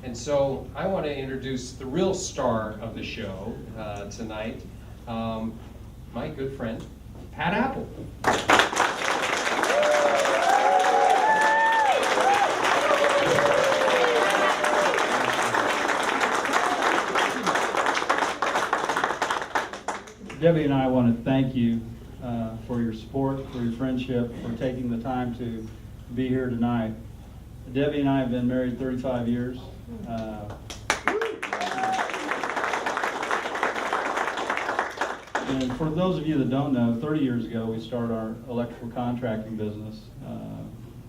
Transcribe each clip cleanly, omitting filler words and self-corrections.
And so I want to introduce the real star of the show tonight, my good friend, Pat Apple. Debbie and I want to thank you for your support, for your friendship, for taking the time to be here tonight. Debbie and I have been married 35 years. And for those of you that don't know, 30 years ago we started our electrical contracting business.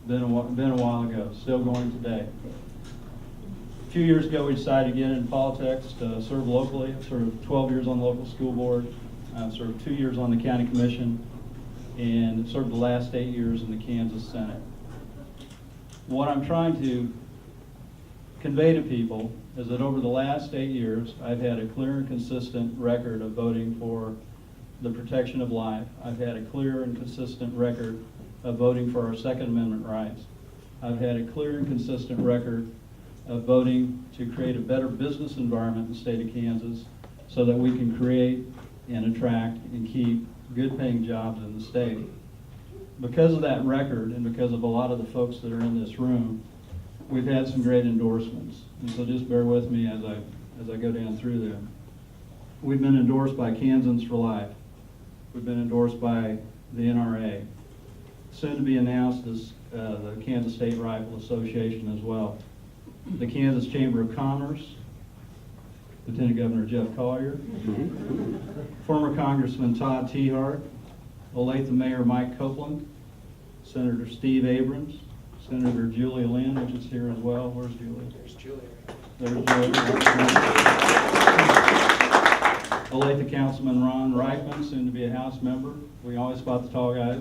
Been a while ago, still going today. A few years ago we decided to get into politics to serve locally. I served 12 years on the local school board. I served 2 years on the county commission and served the last 8 years in the Kansas Senate. What I'm trying to convey to people is that over the last 8 years, I've had a clear and consistent record of voting for the protection of life. I've had a clear and consistent record of voting for our Second Amendment rights. I've had a clear and consistent record of voting to create a better business environment in the state of Kansas so that we can create and attract and keep good paying jobs in the state. Because of that record and because of a lot of the folks that are in this room, we've had some great endorsements. And so just bear with me as I go down through them. We've been endorsed by Kansans for Life. We've been endorsed by the NRA. Soon to be announced is the Kansas State Rifle Association as well. The Kansas Chamber of Commerce, Lieutenant Governor Jeff Collier, former Congressman Todd Tiahrt, Olathe Mayor Mike Copeland, Senator Steve Abrams, Senator Julia Lynn, which is here as well. Where's Julia? There's Julia. There's Julia. Olathe Councilman Ron Reichman, soon to be a House member. We always spot the tall guys.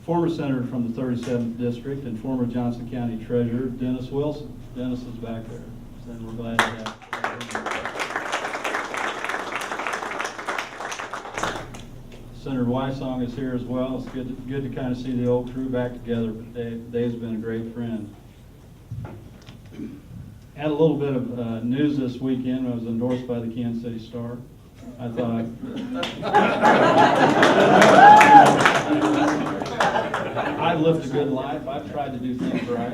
Former Senator from the 37th District and former Johnson County Treasurer, Dennis Wilson. Dennis is back there, and we're glad to have Senator Wysong is here as well. It's good to kind of see the old crew back together, but Dave's been a great friend. Had a little bit of news this weekend. I was endorsed by the Kansas City Star. I thought I've lived a good life. I've tried to do things right.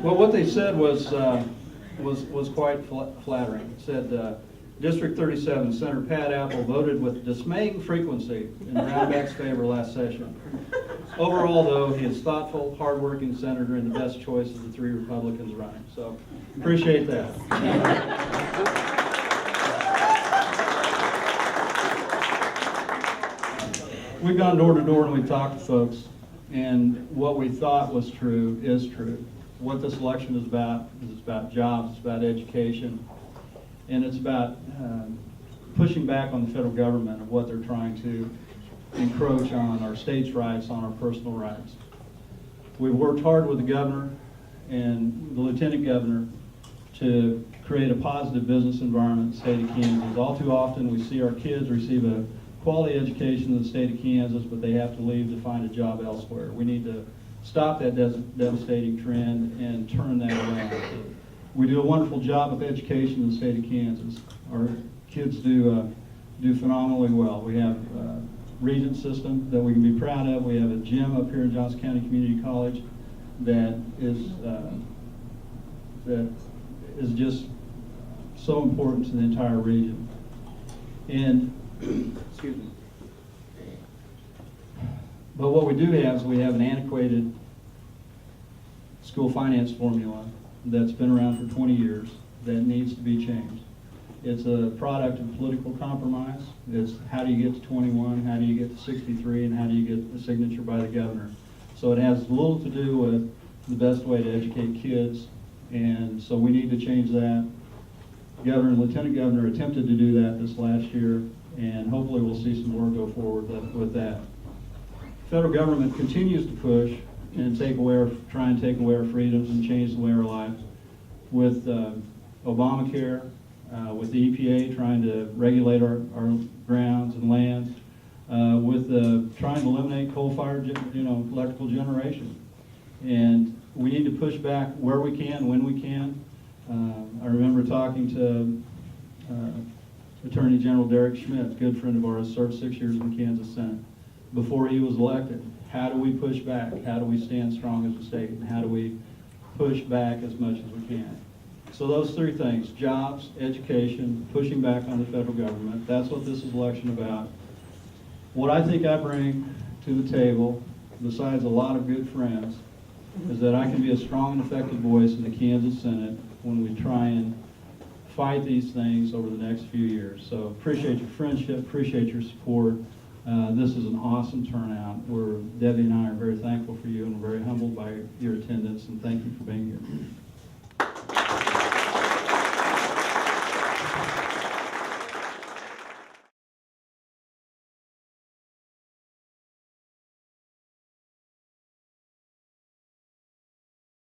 Well, what they said was quite flattering. It said, District 37, Senator Pat Apple voted with dismaying frequency in Brownback's favor last session. Overall, though, he is thoughtful, hardworking senator and the best choice of the three Republicans running. So, appreciate that. We've gone door to door and we've talked to folks, and what we thought was true is true. What this election is about jobs, it's about education, and it's about pushing back on the federal government of what they're trying to encroach on our state's rights, on our personal rights. We've worked hard with the governor and the lieutenant governor to create a positive business environment in the state of Kansas. All too often we see our kids receive a quality education in the state of Kansas, but they have to leave to find a job elsewhere. We need to stop that devastating trend and turn that around. We do a wonderful job of education in the state of Kansas. Our kids do phenomenally well. We have a regent system that we can be proud of. We have a gym up here in Johnson County Community College that is just so important to the entire region. And excuse me. But what we do have is we have an antiquated school finance formula that's been around for 20 years that needs to be changed. It's a product of political compromise. It's how do you get to 21, how do you get to 63, and how do you get the signature by the governor. So it has little to do with the best way to educate kids, and so we need to change that. Governor and Lieutenant Governor attempted to do that this last year, and hopefully we'll see some more go forward with that. Federal government continues to push and try and take away our freedoms and change the way our lives. With Obamacare, with the EPA trying to regulate our grounds and lands, with trying to eliminate coal-fired, electrical generation. And we need to push back where we can, when we can. I remember talking to Attorney General Derek Schmidt, good friend of ours, served 6 years in the Kansas Senate. Before he was elected, how do we push back? How do we stand strong as a state? And how do we push back as much as we can? So those three things: jobs, education, pushing back on the federal government. That's what this is election about. What I think I bring to the table, besides a lot of good friends, is that I can be a strong and effective voice in the Kansas Senate when we try and fight these things over the next few years. So appreciate your friendship, appreciate your support. This is an awesome turnout. Debbie and I are very thankful for you, and we're very humbled by your attendance, and thank you for being here.